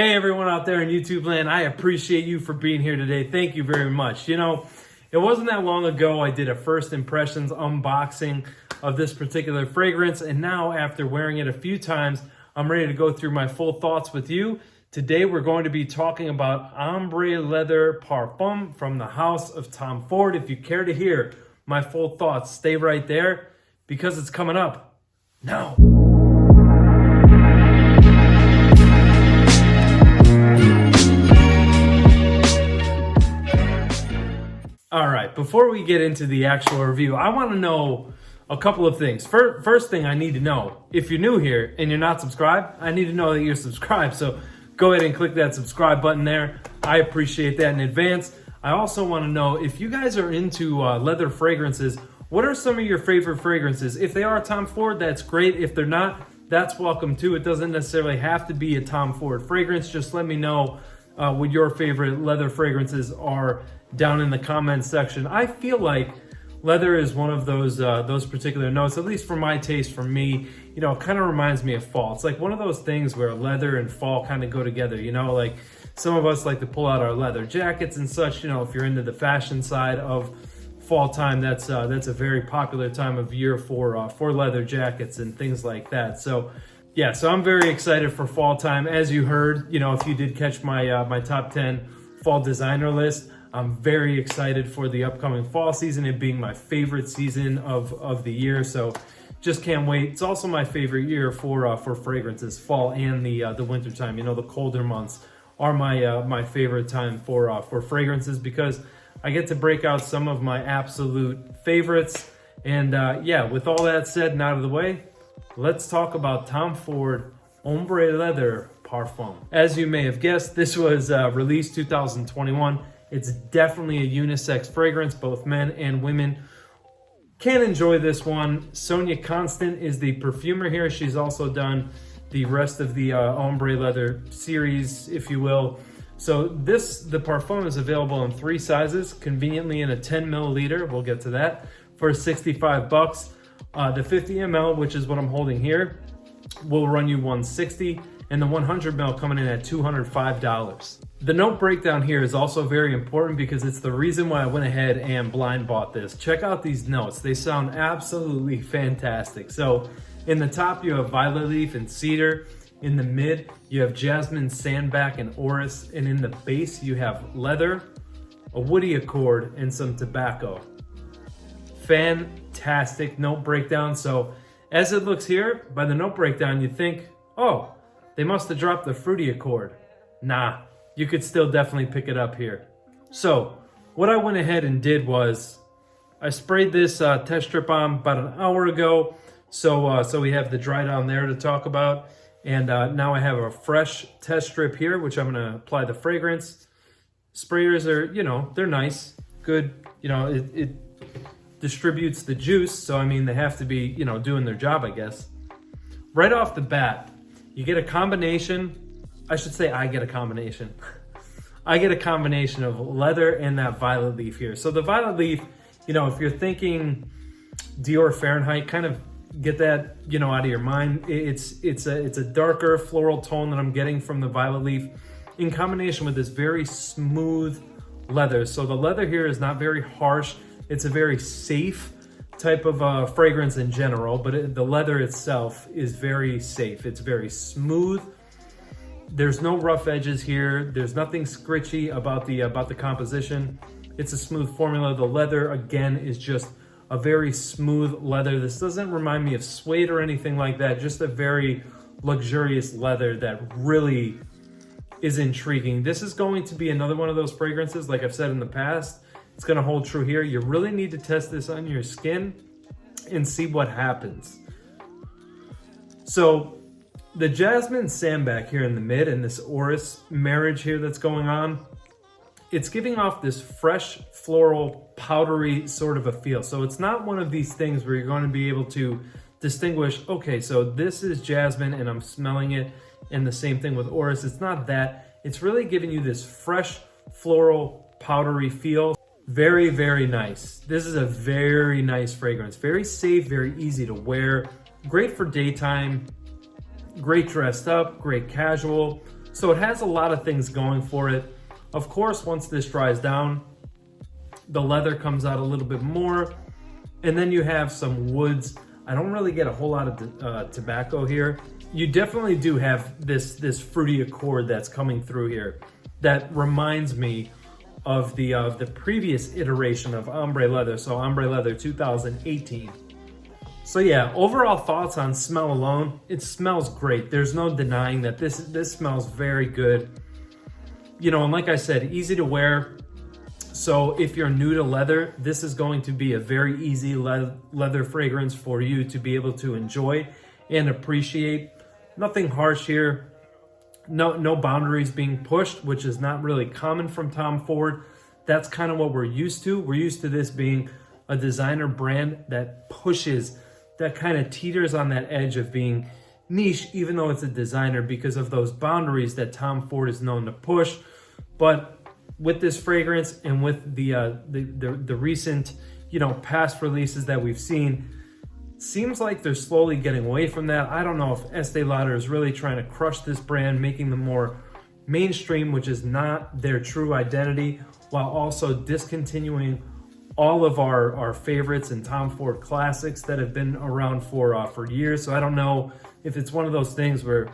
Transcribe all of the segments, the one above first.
Hey everyone out there in YouTube land, I appreciate you for being here today. Thank you very much. You know, it wasn't that long ago I did a first impressions unboxing of this particular fragrance, and now after wearing it a few times, I'm ready to go through my full thoughts with you. Today we're going to be talking about Ombré Leather Parfum from the house of Tom Ford. If you care to hear my full thoughts, stay right there because it's coming up now. All right, before we get into the actual review, I want to know a couple of things. First thing I need to know, if you're new here and you're not subscribed, I need to know that you're subscribed. So go ahead and click that subscribe button there. I appreciate that in advance. I also want to know if you guys are into leather fragrances, what are some of your favorite fragrances? If they are Tom Ford, that's great. If they're not, that's welcome too. It doesn't necessarily have to be a Tom Ford fragrance. Just let me know what your favorite leather fragrances are down in the comments section. I feel like leather is one of those particular notes, at least for my taste, for me, you know, it kind of reminds me of fall. It's like one of those things where leather and fall kind of go together, you know, like some of us like to pull out our leather jackets and such, you know, if you're into the fashion side of fall time, that's a very popular time of year for leather jackets and things like that. So yeah, so I'm very excited for fall time. As you heard, you know, if you did catch my my top 10 fall designer list, I'm very excited for the upcoming fall season, it being my favorite season of the year. So just can't wait. It's also my favorite year for fragrances, fall and the winter time. You know, the colder months are my favorite time for fragrances because I get to break out some of my absolute favorites. And yeah, with all that said and out of the way, let's talk about Tom Ford Ombré Leather Parfum. As you may have guessed, this was released 2021. It's definitely a unisex fragrance. Both men and women can enjoy this one. Sonia Constant is the perfumer here. She's also done the rest of the Ombré Leather series, if you will. So the Parfum is available in 3 sizes, conveniently in a 10 milliliter. We'll get to that for $65. The 50 ml, which is what I'm holding here, will run you $160, and the 100 ml coming in at $205. The note breakdown here is also very important because it's the reason why I went ahead and blind bought this. Check out these notes. They sound absolutely fantastic. So in the top, you have violet leaf and cedar. In the mid, you have jasmine, sandback, and orris. And in the base, you have leather, a woody accord, and some tobacco. Fantastic note breakdown. So as it looks here, by the note breakdown, you think, oh, they must have dropped the fruity accord. Nah, you could still definitely pick it up here. So what I went ahead and did was I sprayed this test strip on about an hour ago. So we have the dry down there to talk about. And now I have a fresh test strip here, which I'm gonna apply the fragrance. Sprayers are, you know, they're nice, good. You know, it distributes the juice. So, I mean, they have to be, you know, doing their job, I guess. Right off the bat, you get a combination. I should say I get a combination. I get a combination of leather and that violet leaf here. So the violet leaf, you know, if you're thinking Dior Fahrenheit, kind of get that, you know, out of your mind. It's a darker floral tone that I'm getting from the violet leaf in combination with this very smooth leather. So the leather here is not very harsh. It's a very safe type of fragrance in general, but the leather itself is very safe. It's very smooth. There's no rough edges here. There's nothing scritchy about the composition. It's a smooth formula. The leather, again, is just a very smooth leather. This doesn't remind me of suede or anything like that. Just a very luxurious leather that really is intriguing. This is going to be another one of those fragrances, like I've said in the past. It's gonna hold true here. You really need to test this on your skin and see what happens. So the jasmine sandback here in the mid and this orris marriage here that's going on, it's giving off this fresh, floral, powdery sort of a feel. So it's not one of these things where you're going to be able to distinguish, okay, so this is jasmine and I'm smelling it, and the same thing with orris. It's not that. It's really giving you this fresh, floral, powdery feel. Very, very nice. This is a very nice fragrance. Very safe, very easy to wear. Great for daytime, great dressed up, great casual. So it has a lot of things going for it. Of course, once this dries down, the leather comes out a little bit more, and then you have some woods. I don't really get a whole lot of tobacco here. You definitely do have this fruity accord that's coming through here that reminds me of the previous iteration of Ombré leather, so Ombré leather 2018. So yeah, overall thoughts on smell alone, it smells great. There's no denying that this smells very good. You know, and like I said, easy to wear. So if you're new to leather, this is going to be a very easy leather fragrance for you to be able to enjoy and appreciate. Nothing harsh here. No boundaries being pushed, which is not really common from Tom Ford. That's kind of what we're used to. We're used to this being a designer brand that pushes, that kind of teeters on that edge of being niche, even though it's a designer, because of those boundaries that Tom Ford is known to push. But with this fragrance and with the recent, you know, past releases that we've seen, seems like they're slowly getting away from that. I don't know if Estee Lauder is really trying to crush this brand, making them more mainstream, which is not their true identity, while also discontinuing all of our favorites and Tom Ford classics that have been around for years. So I don't know if it's one of those things where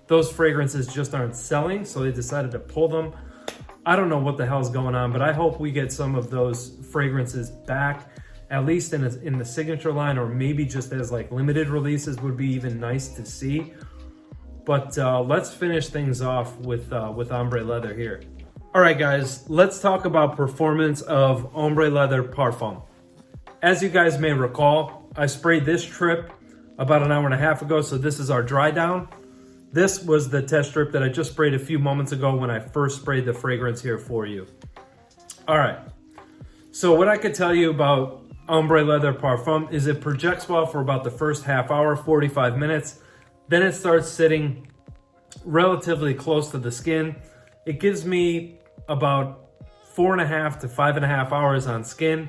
those fragrances just aren't selling, so they decided to pull them. I don't know what the hell's going on, but I hope we get some of those fragrances back, at least in the signature line, or maybe just as like limited releases would be even nice to see. But let's finish things off with Ombré leather here. All right, guys, let's talk about performance of Ombré Leather Parfum. As you guys may recall, I sprayed this strip about an hour and a half ago, so this is our dry down. This was the test strip that I just sprayed a few moments ago when I first sprayed the fragrance here for you. All right, so what I could tell you about Ombré Leather Parfum is it projects well for about the first half hour, 45 minutes. Then it starts sitting relatively close to the skin. It gives me about 4.5 to 5.5 hours on skin,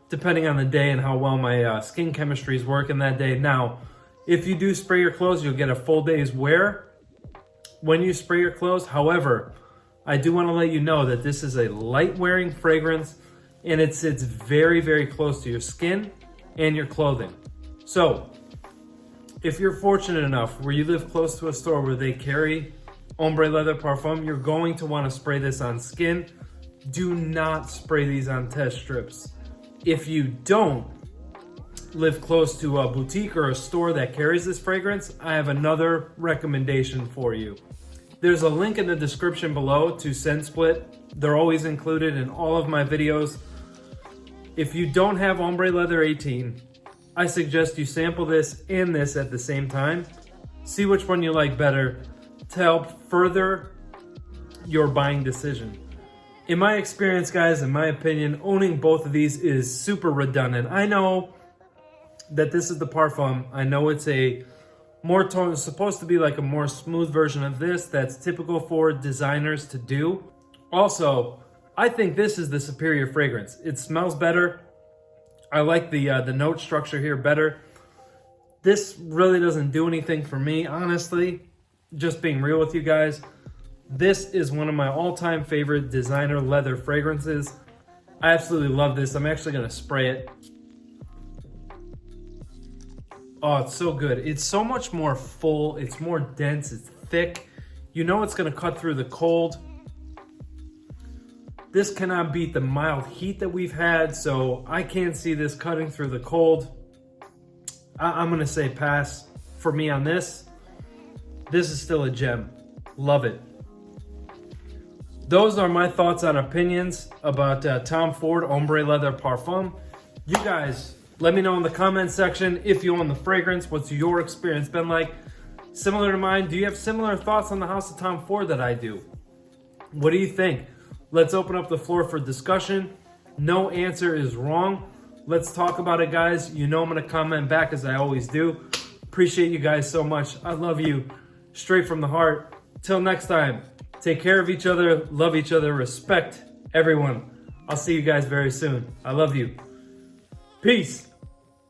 depending on the day and how well my skin chemistry is working that day. Now, if you do spray your clothes, you'll get a full day's wear when you spray your clothes. However, I do want to let you know that this is a light wearing fragrance, and it sits very, very close to your skin and your clothing. So if you're fortunate enough where you live close to a store where they carry Ombré Leather Parfum, you're going to want to spray this on skin. Do not spray these on test strips. If you don't live close to a boutique or a store that carries this fragrance, I have another recommendation for you. There's a link in the description below to ScentSplit. They're always included in all of my videos. If you don't have Ombré Leather 18, I suggest you sample this and this at the same time. See which one you like better to help further your buying decision. In my experience, guys, in my opinion, owning both of these is super redundant. I know that this is the Parfum. I know it's a more tone, it's supposed to be like a more smooth version of this that's typical for designers to do. Also, I think this is the superior fragrance. It smells better. I like the note structure here better. This really doesn't do anything for me, honestly. Just being real with you guys. This is one of my all-time favorite designer leather fragrances. I absolutely love this. I'm actually gonna spray it. Oh, it's so good. It's so much more full. It's more dense. It's thick. You know it's going to cut through the cold. This cannot beat the mild heat that we've had, so I can't see this cutting through the cold. I'm going to say pass for me on this. This is still a gem. Love it. Those are my thoughts and opinions about Tom Ford Ombré Leather Parfum. You guys, let me know in the comment section if you own the fragrance. What's your experience been like? Similar to mine? Do you have similar thoughts on the House of Tom Ford that I do? What do you think? Let's open up the floor for discussion. No answer is wrong. Let's talk about it, guys. You know I'm going to comment back as I always do. Appreciate you guys so much. I love you straight from the heart. Till next time, take care of each other, love each other, respect everyone. I'll see you guys very soon. I love you. Peace.